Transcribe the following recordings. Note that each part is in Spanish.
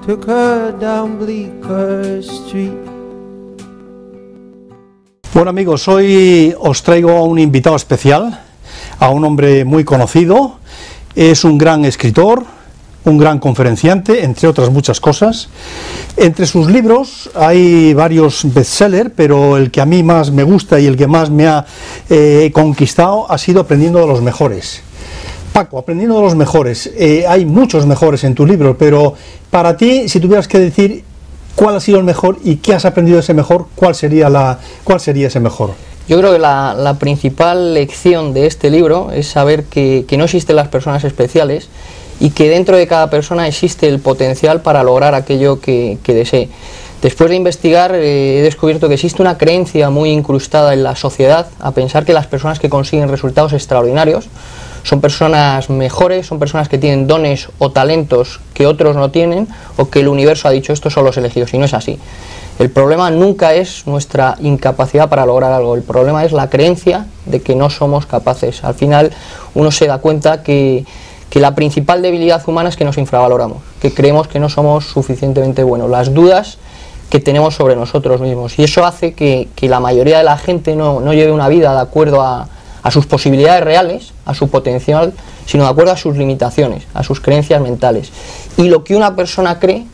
took her down Bleecker Street. Bueno amigos, hoy os traigo a un invitado especial, a un hombre muy conocido. Es un gran escritor, un gran conferenciante, entre otras muchas cosas. Entre sus libros hay varios bestsellers, pero el que a mí más me gusta y el que más me ha conquistado ha sido Aprendiendo de los Mejores. Paco, Aprendiendo de los Mejores, hay muchos mejores en tu libro, pero para ti, si tuvieras que decir cuál ha sido el mejor y qué has aprendido de ese mejor, ¿cuál sería ese mejor? Yo creo que la principal lección de este libro es saber que no existen las personas especiales y que dentro de cada persona existe el potencial para lograr aquello que desee. Después de investigar he descubierto que existe una creencia muy incrustada en la sociedad a pensar que las personas que consiguen resultados extraordinarios son personas mejores, son personas que tienen dones o talentos que otros no tienen, o que el universo ha dicho estos son los elegidos, y no es así. El problema nunca es nuestra incapacidad para lograr algo, el problema es la creencia de que no somos capaces. Al final uno se da cuenta que la principal debilidad humana es que nos infravaloramos, que creemos que no somos suficientemente buenos, las dudas que tenemos sobre nosotros mismos, y eso hace que la mayoría de la gente no lleve una vida de acuerdo a sus posibilidades reales, a su potencial, sino de acuerdo a sus limitaciones, a sus creencias mentales. Y lo que una persona cree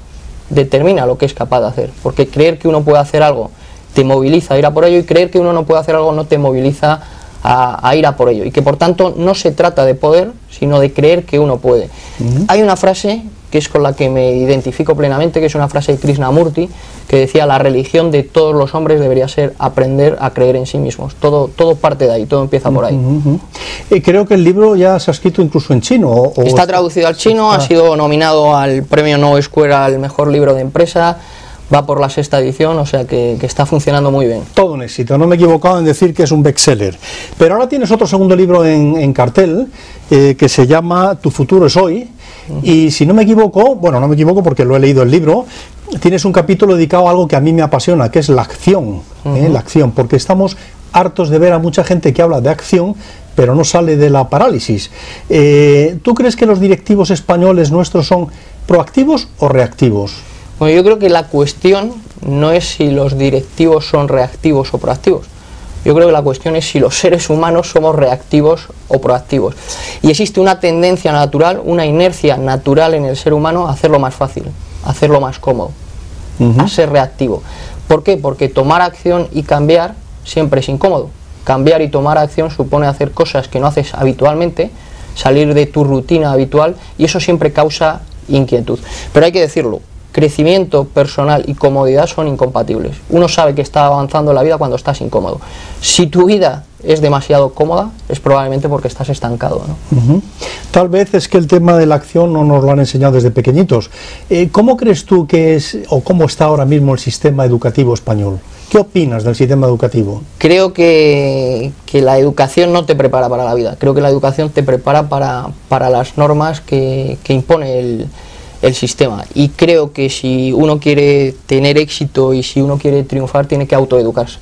determina lo que es capaz de hacer, porque creer que uno puede hacer algo te moviliza a ir a por ello, y creer que uno no puede hacer algo no te moviliza a ir a por ello, y que por tanto no se trata de poder, sino de creer que uno puede. Hay una frase que es con la que me identifico plenamente, que es una frase de Krishnamurti, que decía: la religión de todos los hombres debería ser aprender a creer en sí mismos. Todo parte de ahí, todo empieza por ahí. Creo que el libro ya se ha escrito incluso en chino. Está traducido al chino, ha sido nominado al premio Nobel Square al mejor libro de empresa, va por la 6ª edición, o sea que está funcionando muy bien. Todo un éxito, no me he equivocado en decir que es un bestseller. Pero ahora tienes otro segundo libro en cartel, que se llama Tu futuro es hoy, y si no me equivoco, bueno, no me equivoco porque lo he leído el libro, tienes un capítulo dedicado a algo que a mí me apasiona, que es la acción, la acción, porque estamos hartos de ver a mucha gente que habla de acción, pero no sale de la parálisis. ¿Tú crees que los directivos españoles nuestros son proactivos o reactivos? Bueno, yo creo que la cuestión no es si los directivos son reactivos o proactivos. Yo creo que la cuestión es si los seres humanos somos reactivos o proactivos. Y existe una tendencia natural, una inercia natural en el ser humano a hacerlo más fácil, a hacerlo más cómodo, a ser reactivo. ¿Por qué? Porque tomar acción y cambiar siempre es incómodo. Cambiar y tomar acción supone hacer cosas que no haces habitualmente, salir de tu rutina habitual, y eso siempre causa inquietud. Pero hay que decirlo, crecimiento personal y comodidad son incompatibles. Uno sabe que está avanzando en la vida cuando estás incómodo. Si tu vida es demasiado cómoda, es probablemente porque estás estancado, ¿no? Tal vez es que el tema de la acción no nos lo han enseñado desde pequeñitos. ¿Cómo crees tú que es, o cómo está ahora mismo el sistema educativo español? ¿Qué opinas del sistema educativo? Creo que la educación no te prepara para la vida. Creo que la educación te prepara para las normas que impone el sistema, y creo que si uno quiere tener éxito y si uno quiere triunfar, tiene que autoeducarse.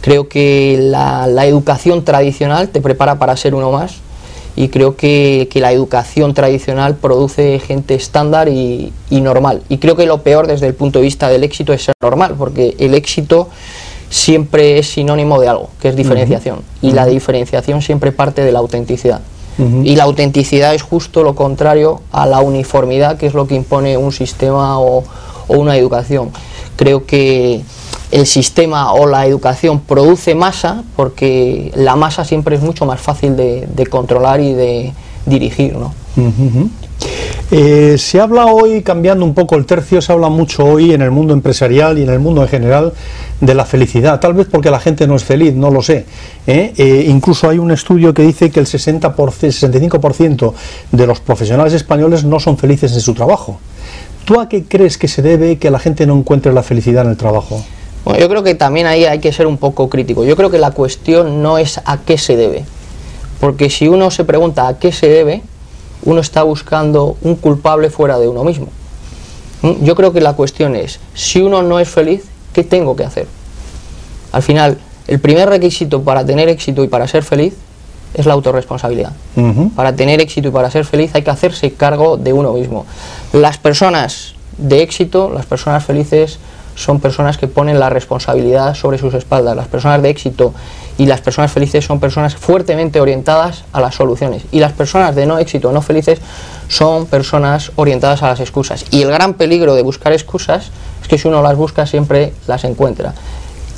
Creo que la educación tradicional te prepara para ser uno más, y creo que la educación tradicional produce gente estándar y normal, y creo que lo peor desde el punto de vista del éxito es ser normal, porque el éxito siempre es sinónimo de algo, que es diferenciación, y la diferenciación siempre parte de la autenticidad. Y la autenticidad es justo lo contrario a la uniformidad, que es lo que impone un sistema o una educación. Creo que el sistema o la educación produce masa, porque la masa siempre es mucho más fácil de controlar y de dirigir, ¿no? Se habla hoy, cambiando un poco el tercio, se habla mucho hoy en el mundo empresarial y en el mundo en general de la felicidad, tal vez porque la gente no es feliz, no lo sé. Incluso hay un estudio que dice que el 65% de los profesionales españoles no son felices en su trabajo. ¿Tú a qué crees que se debe que la gente no encuentre la felicidad en el trabajo? Bueno, yo creo que también ahí hay que ser un poco crítico. Yo creo que la cuestión no es a qué se debe, porque si uno se pregunta a qué se debe, uno está buscando un culpable fuera de uno mismo. Yo creo que la cuestión es, si uno no es feliz, ¿qué tengo que hacer? Al final, el primer requisito para tener éxito y para ser feliz es la autorresponsabilidad. Para tener éxito y para ser feliz hay que hacerse cargo de uno mismo. Las personas de éxito, las personas felices son personas que ponen la responsabilidad sobre sus espaldas. Las personas de éxito y las personas felices son personas fuertemente orientadas a las soluciones. Y las personas de no éxito, no felices, son personas orientadas a las excusas. Y el gran peligro de buscar excusas es que si uno las busca siempre las encuentra.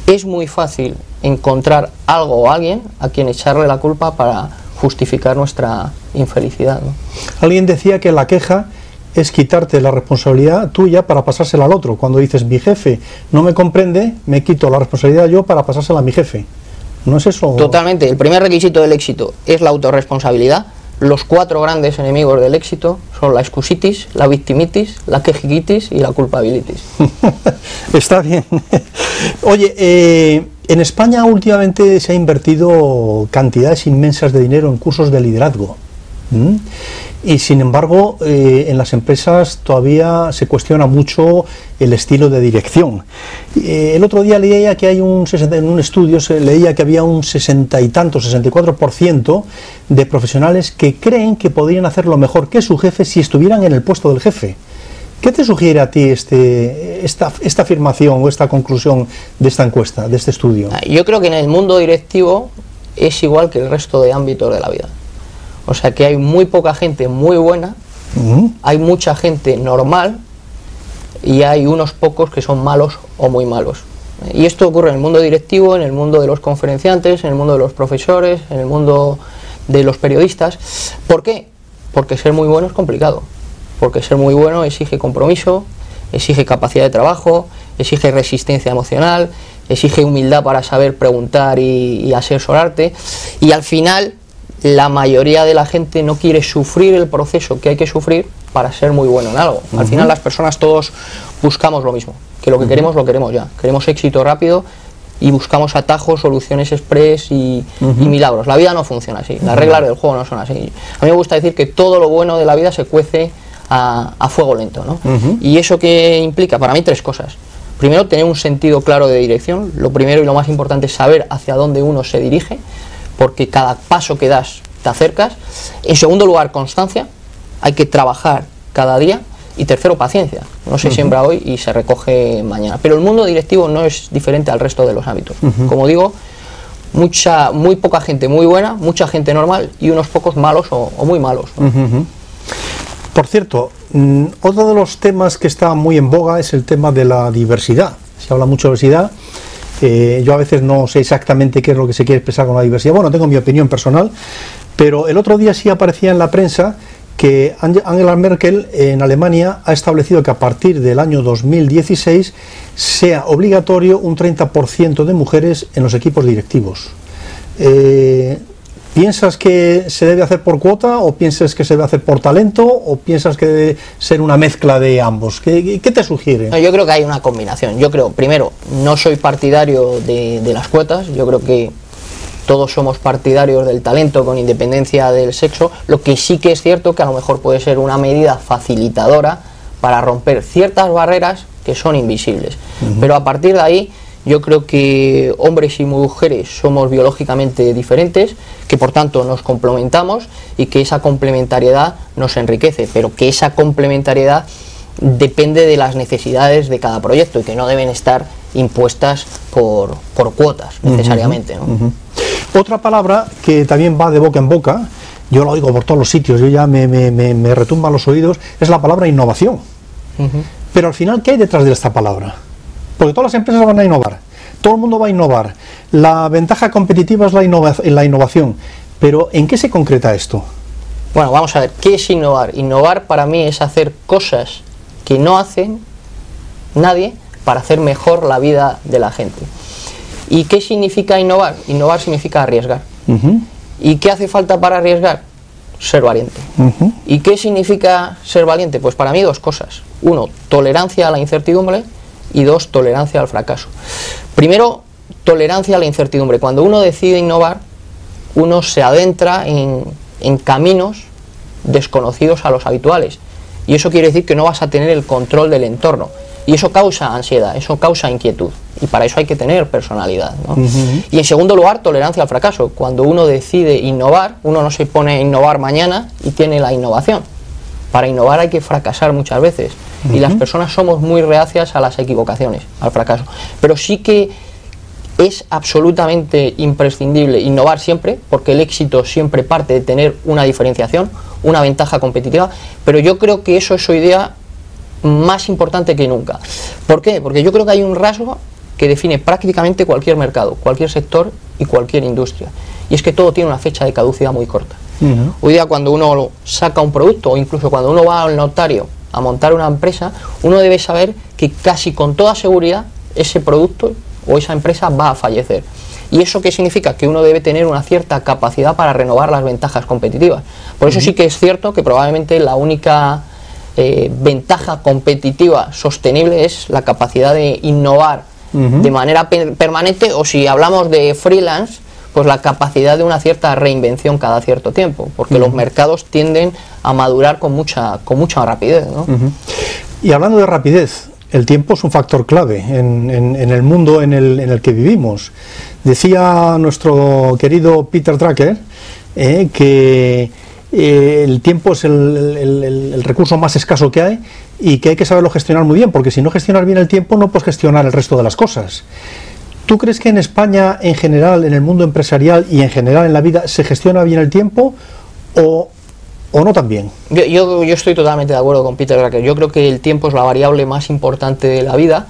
Es muy fácil encontrar algo o alguien a quien echarle la culpa para justificar nuestra infelicidad, ¿no? Alguien decía que la queja es quitarte la responsabilidad tuya para pasársela al otro. Cuando dices, mi jefe no me comprende, me quito la responsabilidad yo para pasársela a mi jefe. ¿No es eso? Totalmente. El primer requisito del éxito es la autorresponsabilidad. Los 4 grandes enemigos del éxito son la excusitis, la victimitis, la quejiquitis y la culpabilitis. Está bien. Oye, en España últimamente se ha invertido cantidades inmensas de dinero en cursos de liderazgo. Y sin embargo, en las empresas todavía se cuestiona mucho el estilo de dirección. El otro día leía que hay en un estudio se leía que había un 60 y tanto, 64% de profesionales que creen que podrían hacerlo mejor que su jefe si estuvieran en el puesto del jefe. ¿Qué te sugiere a ti esta afirmación o esta conclusión de esta encuesta, de este estudio? Yo creo que en el mundo directivo es igual que el resto de ámbitos de la vida. O sea que hay muy poca gente muy buena, hay mucha gente normal y hay unos pocos que son malos o muy malos. Y esto ocurre en el mundo directivo, en el mundo de los conferenciantes, en el mundo de los profesores, en el mundo de los periodistas. ¿Por qué? Porque ser muy bueno es complicado. Porque ser muy bueno exige compromiso, exige capacidad de trabajo, exige resistencia emocional, exige humildad para saber preguntar y asesorarte. Y al final, la mayoría de la gente no quiere sufrir el proceso que hay que sufrir para ser muy bueno en algo. Al final las personas todos buscamos lo mismo, que lo que queremos lo queremos ya. Queremos éxito rápido y buscamos atajos, soluciones express y milagros. La vida no funciona así, las reglas del juego no son así. A mí me gusta decir que todo lo bueno de la vida se cuece a fuego lento, ¿no? Y eso que implica, para mí, 3 cosas. Primero, tener un sentido claro de dirección. Lo primero y lo más importante es saber hacia dónde uno se dirige, porque cada paso que das te acercas. En segundo lugar, constancia, hay que trabajar cada día. Y tercero, paciencia, no se siembra hoy y se recoge mañana. Pero el mundo directivo no es diferente al resto de los ámbitos. Como digo, muy poca gente muy buena, mucha gente normal y unos pocos malos o muy malos, ¿no? Por cierto, otro de los temas que está muy en boga es el tema de la diversidad. Se habla mucho de diversidad. Yo a veces no sé exactamente qué es lo que se quiere expresar con la diversidad. Bueno, tengo mi opinión personal, pero el otro día sí aparecía en la prensa que Angela Merkel en Alemania ha establecido que a partir del año 2016 sea obligatorio un 30% de mujeres en los equipos directivos. ¿Piensas que se debe hacer por cuota o piensas que se debe hacer por talento o piensas que debe ser una mezcla de ambos? ¿Qué te sugiere? No, yo creo que hay una combinación. Yo creo, primero, no soy partidario de las cuotas. Yo creo que todos somos partidarios del talento con independencia del sexo. Lo que sí que es cierto que a lo mejor puede ser una medida facilitadora para romper ciertas barreras que son invisibles. Pero a partir de ahí, yo creo que hombres y mujeres somos biológicamente diferentes, que por tanto nos complementamos y que esa complementariedad nos enriquece, pero que esa complementariedad depende de las necesidades de cada proyecto y que no deben estar impuestas por cuotas necesariamente, ¿no? Otra palabra que también va de boca en boca, yo lo oigo por todos los sitios, yo ya me retumban los oídos, es la palabra innovación. Pero al final, ¿qué hay detrás de esta palabra? Porque todas las empresas van a innovar, todo el mundo va a innovar, la ventaja competitiva es la innovación, pero ¿en qué se concreta esto? Bueno, vamos a ver, ¿qué es innovar? Innovar para mí es hacer cosas que no hacen nadie para hacer mejor la vida de la gente. ¿Y qué significa innovar? Innovar significa arriesgar. ¿Y qué hace falta para arriesgar? Ser valiente. ¿Y qué significa ser valiente? Pues para mí 2 cosas. 1, tolerancia a la incertidumbre y 2, tolerancia al fracaso. Primero, tolerancia a la incertidumbre. Cuando uno decide innovar, uno se adentra en caminos desconocidos a los habituales. Y eso quiere decir que no vas a tener el control del entorno. Y eso causa ansiedad, eso causa inquietud. Y para eso hay que tener personalidad, ¿no? Y en segundo lugar, tolerancia al fracaso. Cuando uno decide innovar, uno no se pone a innovar mañana y tiene la innovación. Para innovar hay que fracasar muchas veces. y las personas somos muy reacias a las equivocaciones, al fracaso. Pero sí que es absolutamente imprescindible innovar siempre, porque el éxito siempre parte de tener una diferenciación, una ventaja competitiva, pero yo creo que eso es hoy día más importante que nunca. ¿Por qué? Porque yo creo que hay un rasgo que define prácticamente cualquier mercado, cualquier sector y cualquier industria, y es que todo tiene una fecha de caducidad muy corta. Hoy día, cuando uno saca un producto, o incluso cuando uno va al notario a montar una empresa, uno debe saber que casi con toda seguridad ese producto o esa empresa va a fallecer. ¿Y eso qué significa? Que uno debe tener una cierta capacidad para renovar las ventajas competitivas. Por eso sí que es cierto que probablemente la única ventaja competitiva sostenible es la capacidad de innovar de manera permanente, o si hablamos de freelance, pues la capacidad de una cierta reinvención cada cierto tiempo, porque los mercados tienden a madurar con mucha rapidez, ¿no? Y hablando de rapidez, el tiempo es un factor clave en el mundo en el que vivimos. Decía nuestro querido Peter Drucker que el tiempo es el recurso más escaso que hay y que hay que saberlo gestionar muy bien, porque si no gestionas bien el tiempo no puedes gestionar el resto de las cosas. ¿Tú crees que en España, en general, en el mundo empresarial y en general en la vida, se gestiona bien el tiempo o no tan bien? Yo estoy totalmente de acuerdo con Peter Drucker. Yo creo que el tiempo es la variable más importante de la vida,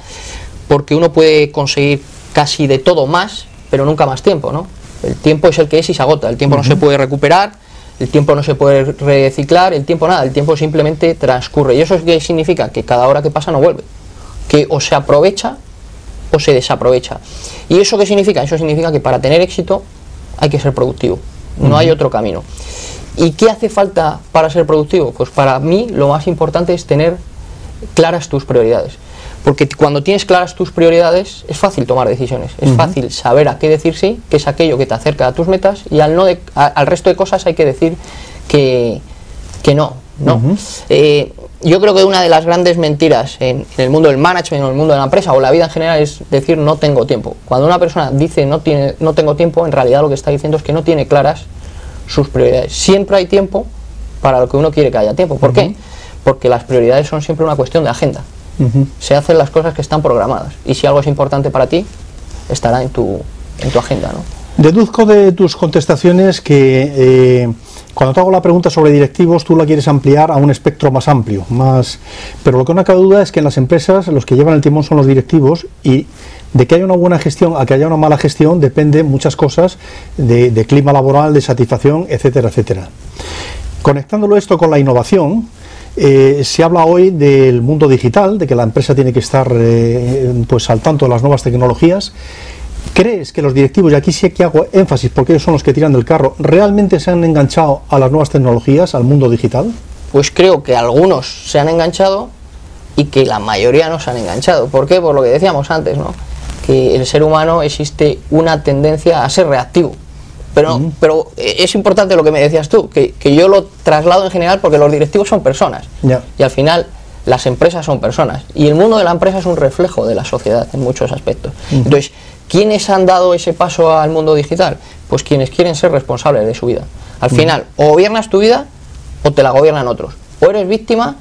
porque uno puede conseguir casi de todo más, pero nunca más tiempo, ¿no? El tiempo es el que es y se agota. El tiempo no se puede recuperar, el tiempo no se puede reciclar, el tiempo nada, el tiempo simplemente transcurre. ¿Y eso es qué significa? Que cada hora que pasa no vuelve, que o se aprovecha o se desaprovecha. ¿Y eso qué significa? Eso significa que para tener éxito hay que ser productivo, no hay otro camino. ¿Y qué hace falta para ser productivo? Pues para mí lo más importante es tener claras tus prioridades, porque cuando tienes claras tus prioridades es fácil tomar decisiones, es fácil saber a qué decir sí, que es aquello que te acerca a tus metas, y al resto de cosas hay que decir que no. Yo creo que una de las grandes mentiras en el mundo del management o en el mundo de la empresa o la vida en general es decir no tengo tiempo. Cuando una persona dice no tengo tiempo, en realidad lo que está diciendo es que no tiene claras sus prioridades. Siempre hay tiempo para lo que uno quiere que haya tiempo. ¿Por qué? Porque las prioridades son siempre una cuestión de agenda. Se hacen las cosas que están programadas, y si algo es importante para ti, estará en tu agenda, ¿no? Deduzco de tus contestaciones que cuando te hago la pregunta sobre directivos, tú la quieres ampliar a un espectro más amplio, pero lo que no cabe duda es que en las empresas los que llevan el timón son los directivos, y de que haya una buena gestión a que haya una mala gestión depende muchas cosas, de clima laboral, de satisfacción, etcétera, etcétera. Conectándolo esto con la innovación, se habla hoy del mundo digital, de que la empresa tiene que estar pues al tanto de las nuevas tecnologías. ¿Crees que los directivos, y aquí sí que hago énfasis porque ellos son los que tiran del carro, realmente se han enganchado a las nuevas tecnologías, al mundo digital? Pues creo que algunos se han enganchado y que la mayoría no se han enganchado. ¿Por qué? Por lo que decíamos antes, ¿no? Que el ser humano existe una tendencia a ser reactivo. Pero es importante lo que me decías tú, que yo lo traslado en general porque los directivos son personas. Y al final las empresas son personas. Y el mundo de la empresa es un reflejo de la sociedad en muchos aspectos. Entonces, ¿quiénes han dado ese paso al mundo digital? Pues quienes quieren ser responsables de su vida. Al final, o gobiernas tu vida o te la gobiernan otros. O eres víctima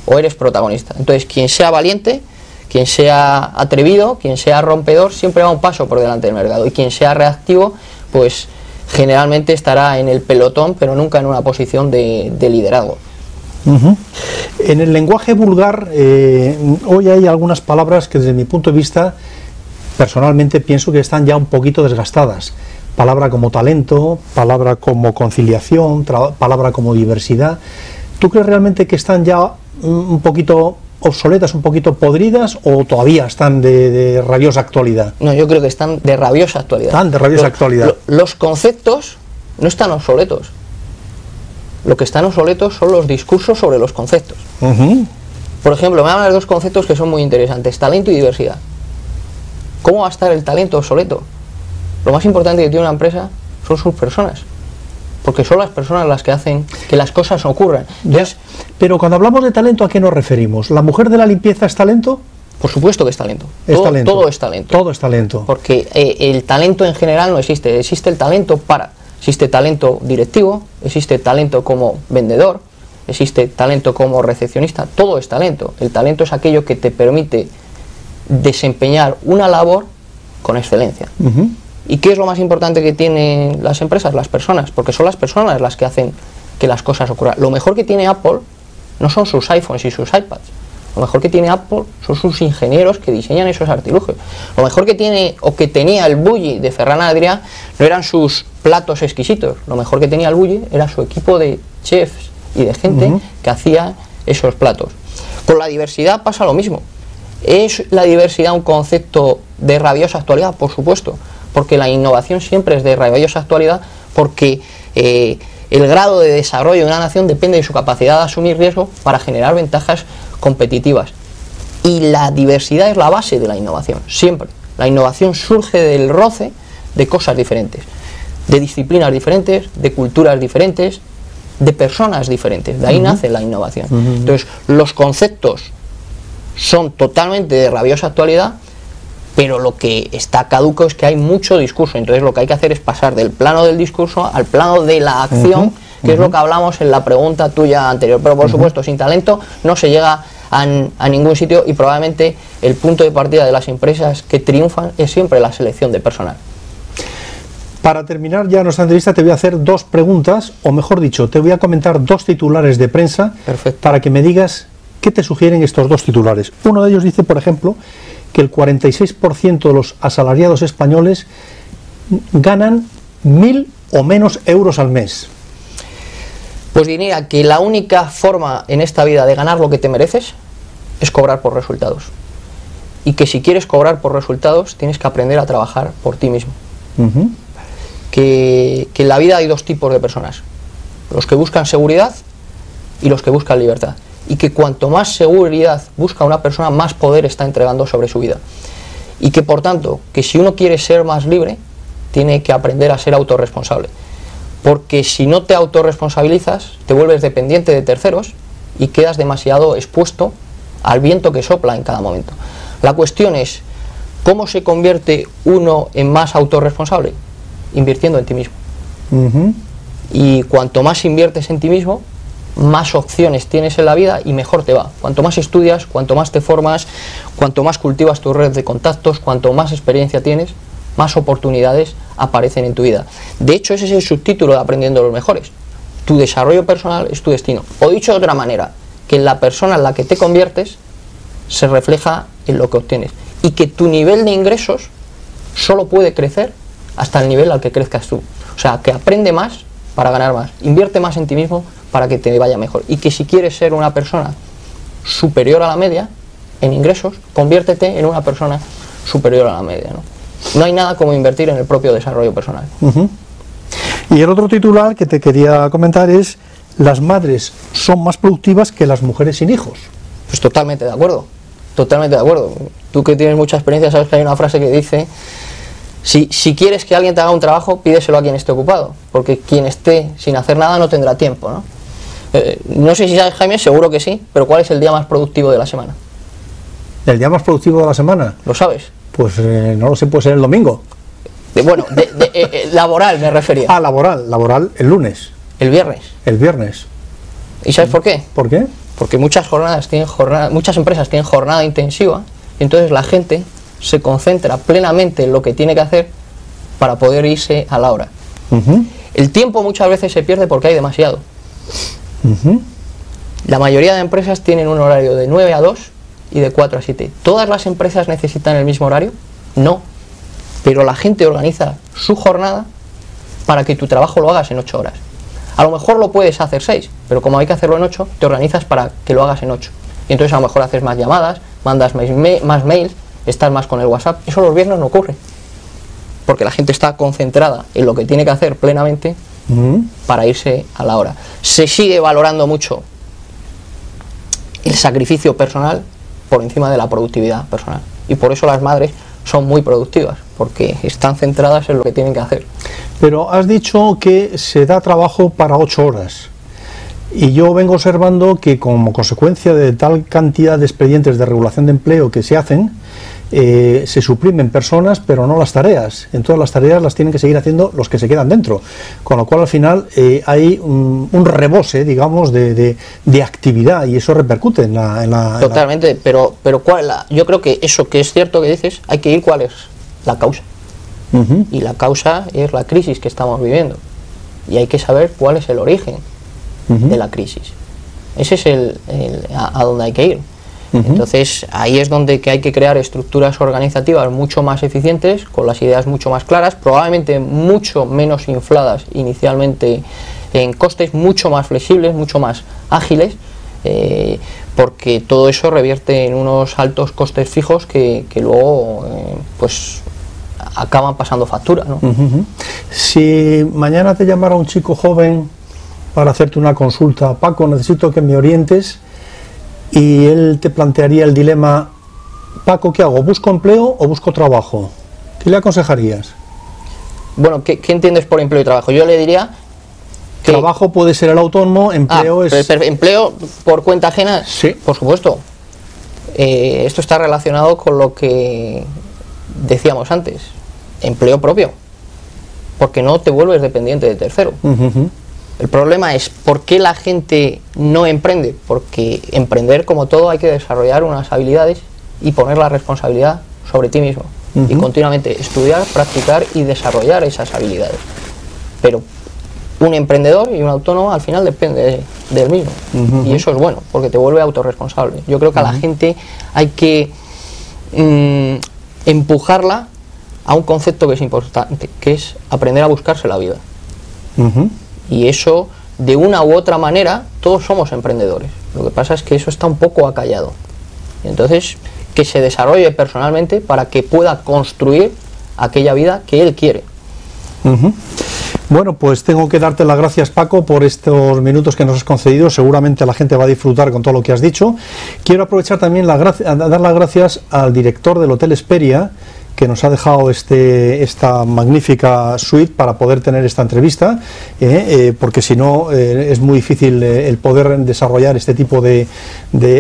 o eres protagonista. Entonces, quien sea valiente, quien sea atrevido, quien sea rompedor, siempre va un paso por delante del mercado. Y quien sea reactivo, pues generalmente estará en el pelotón, pero nunca en una posición de liderazgo. En el lenguaje vulgar, hoy hay algunas palabras que desde mi punto de vista, personalmente pienso que están ya un poquito desgastadas. Palabra como talento, palabra como conciliación, palabra como diversidad. ¿Tú crees realmente que están ya un poquito obsoletas, un poquito podridas, o todavía están de rabiosa actualidad? No, yo creo que están de rabiosa actualidad. Están de rabiosa actualidad. Los conceptos no están obsoletos. Lo que están obsoletos son los discursos sobre los conceptos. Por ejemplo, me hablan de dos conceptos que son muy interesantes: talento y diversidad. ¿Cómo va a estar el talento obsoleto? Lo más importante que tiene una empresa son sus personas, porque son las personas las que hacen que las cosas ocurran. Entonces, pero cuando hablamos de talento, ¿a qué nos referimos? ¿La mujer de la limpieza es talento? Por supuesto que es talento. Todo es talento. Todo es talento. Porque el talento en general no existe. Existe el talento existe talento directivo, existe talento como vendedor, existe talento como recepcionista, todo es talento. El talento es aquello que te permite desempeñar una labor con excelencia. ¿Y qué es lo más importante que tienen las empresas? Las personas, porque son las personas las que hacen que las cosas ocurran. Lo mejor que tiene Apple no son sus iPhones y sus iPads. Lo mejor que tiene Apple son sus ingenieros que diseñan esos artilugios. Lo mejor que tiene o que tenía el Bulli de Ferran Adrià no eran sus platos exquisitos. Lo mejor que tenía el Bulli era su equipo de chefs y de gente que hacía esos platos. Con la diversidad pasa lo mismo. ¿Es la diversidad un concepto de rabiosa actualidad? Por supuesto, porque la innovación siempre es de rabiosa actualidad, porque el grado de desarrollo de una nación depende de su capacidad de asumir riesgo para generar ventajas competitivas. Y la diversidad es la base de la innovación, siempre. La innovación surge del roce de cosas diferentes, de disciplinas diferentes, de culturas diferentes, de personas diferentes. De ahí nace la innovación. Entonces, los conceptos son totalmente de rabiosa actualidad, pero lo que está caduco es que hay mucho discurso. Entonces lo que hay que hacer es pasar del plano del discurso al plano de la acción, que es lo que hablamos en la pregunta tuya anterior. Pero por supuesto, sin talento no se llega a ningún sitio, y probablemente el punto de partida de las empresas que triunfan es siempre la selección de personal. Para terminar ya nuestra entrevista te voy a hacer dos preguntas, o mejor dicho, te voy a comentar dos titulares de prensa. Perfecto. Para que me digas qué te sugieren estos dos titulares. Uno de ellos dice, por ejemplo, que el 46% de los asalariados españoles ganan 1.000 o menos euros al mes. Pues diría que la única forma en esta vida de ganar lo que te mereces es cobrar por resultados. Y que si quieres cobrar por resultados tienes que aprender a trabajar por ti mismo. Que en la vida hay dos tipos de personas: los que buscan seguridad y los que buscan libertad. Y que cuanto más seguridad busca una persona, más poder está entregando sobre su vida. Y que por tanto, que si uno quiere ser más libre, tiene que aprender a ser autorresponsable. Porque si no te autorresponsabilizas, te vuelves dependiente de terceros y quedas demasiado expuesto al viento que sopla en cada momento. La cuestión es, ¿cómo se convierte uno en más autorresponsable? Invirtiendo en ti mismo. Y cuanto más inviertes en ti mismo, más opciones tienes en la vida y mejor te va. Cuanto más estudias, cuanto más te formas, cuanto más cultivas tu red de contactos, cuanto más experiencia tienes, más oportunidades aparecen en tu vida. De hecho, ese es el subtítulo de Aprendiendo los Mejores. Tu desarrollo personal es tu destino. O dicho de otra manera, que la persona en la que te conviertes se refleja en lo que obtienes. Y que tu nivel de ingresos solo puede crecer hasta el nivel al que crezcas tú. O sea, que aprende más para ganar más. Invierte más en ti mismo para que te vaya mejor. Y que si quieres ser una persona superior a la media en ingresos, conviértete en una persona superior a la media, ¿no? No hay nada como invertir en el propio desarrollo personal. Y el otro titular que te quería comentar es: las madres son más productivas que las mujeres sin hijos. Pues totalmente de acuerdo, totalmente de acuerdo. Tú que tienes mucha experiencia sabes que hay una frase que dice: si quieres que alguien te haga un trabajo, pídeselo a quien esté ocupado, porque quien esté sin hacer nada no tendrá tiempo, ¿no? No sé si sabes, Jaime, seguro que sí, pero ¿cuál es el día más productivo de la semana? ¿El día más productivo de la semana? ¿Lo sabes? Pues no lo sé, puede ser el domingo. Bueno, laboral me refería. Ah, laboral el lunes. El viernes. El viernes. ¿Y sabes por qué? ¿Por qué? Porque muchas empresas tienen jornada intensiva, y entonces la gente se concentra plenamente en lo que tiene que hacer para poder irse a la hora. El tiempo muchas veces se pierde porque hay demasiado. La mayoría de empresas tienen un horario de 9 a 2 y de 4 a 7. ¿Todas las empresas necesitan el mismo horario? No. Pero la gente organiza su jornada para que tu trabajo lo hagas en 8 horas. A lo mejor lo puedes hacer 6, pero como hay que hacerlo en 8, te organizas para que lo hagas en 8. Y entonces a lo mejor haces más llamadas, mandas más mails, estás más con el WhatsApp. Eso los viernes no ocurre, porque la gente está concentrada en lo que tiene que hacer plenamente para irse a la hora. Se sigue valorando mucho el sacrificio personal por encima de la productividad personal, y por eso las madres son muy productivas, porque están centradas en lo que tienen que hacer. Pero has dicho que se da trabajo para 8 horas, y yo vengo observando que como consecuencia de tal cantidad de expedientes de regulación de empleo que se hacen, se suprimen personas, pero no las tareas. Entonces las tareas las tienen que seguir haciendo los que se quedan dentro, con lo cual al final hay un rebose, digamos, de actividad, y eso repercute en la Totalmente, pero yo creo que eso que es cierto que dices, hay que ir cuál es la causa. Y la causa es la crisis que estamos viviendo, y hay que saber cuál es el origen de la crisis. Ese es a donde hay que ir. Entonces ahí es donde que hay que crear estructuras organizativas mucho más eficientes, con las ideas mucho más claras, probablemente mucho menos infladas inicialmente en costes, mucho más flexibles, mucho más ágiles, porque todo eso revierte en unos altos costes fijos que luego pues acaban pasando factura, ¿no? Si mañana te llamara un chico joven para hacerte una consulta, Paco, necesito que me orientes, y él te plantearía el dilema, Paco, ¿qué hago? ¿Busco empleo o busco trabajo? ¿Qué le aconsejarías? Bueno, ¿qué entiendes por empleo y trabajo? Yo le diría que... Trabajo puede ser el autónomo, empleo es... ¿Empleo por cuenta ajena? Sí. Por supuesto. Esto está relacionado con lo que decíamos antes, empleo propio, porque no te vuelves dependiente de tercero. El problema es por qué la gente no emprende, porque emprender, como todo, hay que desarrollar unas habilidades y poner la responsabilidad sobre ti mismo, y continuamente estudiar, practicar y desarrollar esas habilidades. Pero un emprendedor y un autónomo al final depende del mismo, y eso es bueno, porque te vuelve autorresponsable. Yo creo que a la gente hay que empujarla a un concepto que es importante, que es aprender a buscarse la vida. Y eso, de una u otra manera, todos somos emprendedores. Lo que pasa es que eso está un poco acallado. Entonces, que se desarrolle personalmente para que pueda construir aquella vida que él quiere. Bueno, pues tengo que darte las gracias, Paco, por estos minutos que nos has concedido. Seguramente la gente va a disfrutar con todo lo que has dicho. Quiero aprovechar también a dar las gracias al director del Hotel Hesperia, que nos ha dejado esta magnífica suite para poder tener esta entrevista, porque si no es muy difícil el poder desarrollar este tipo de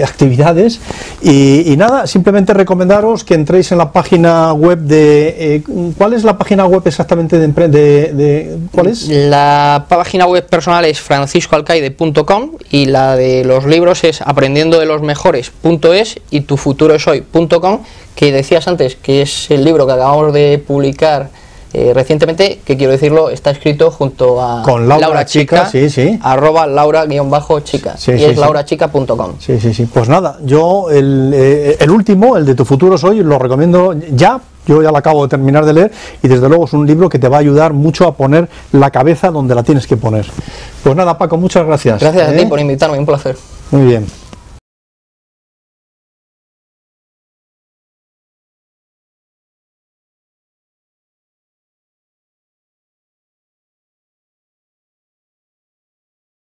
actividades. Y nada, simplemente recomendaros que entréis en la página web de... ¿cuál es la página web exactamente ¿cuál es? La página web personal es franciscoalcaide.com, y la de los libros es aprendiendodelosmejores.es y tufuturoeshoy.com, que decías antes que es el libro que acabamos de publicar recientemente, que quiero decirlo, está escrito junto a con Laura Chica, @ Laura_Chica, y es laurachica.com. Pues nada, yo el último, el de Tu Futuro Soy, lo recomiendo ya. Yo ya lo acabo de terminar de leer, y desde luego es un libro que te va a ayudar mucho a poner la cabeza donde la tienes que poner. Pues nada, Paco, muchas gracias. Gracias a ti por invitarme, un placer. Muy bien.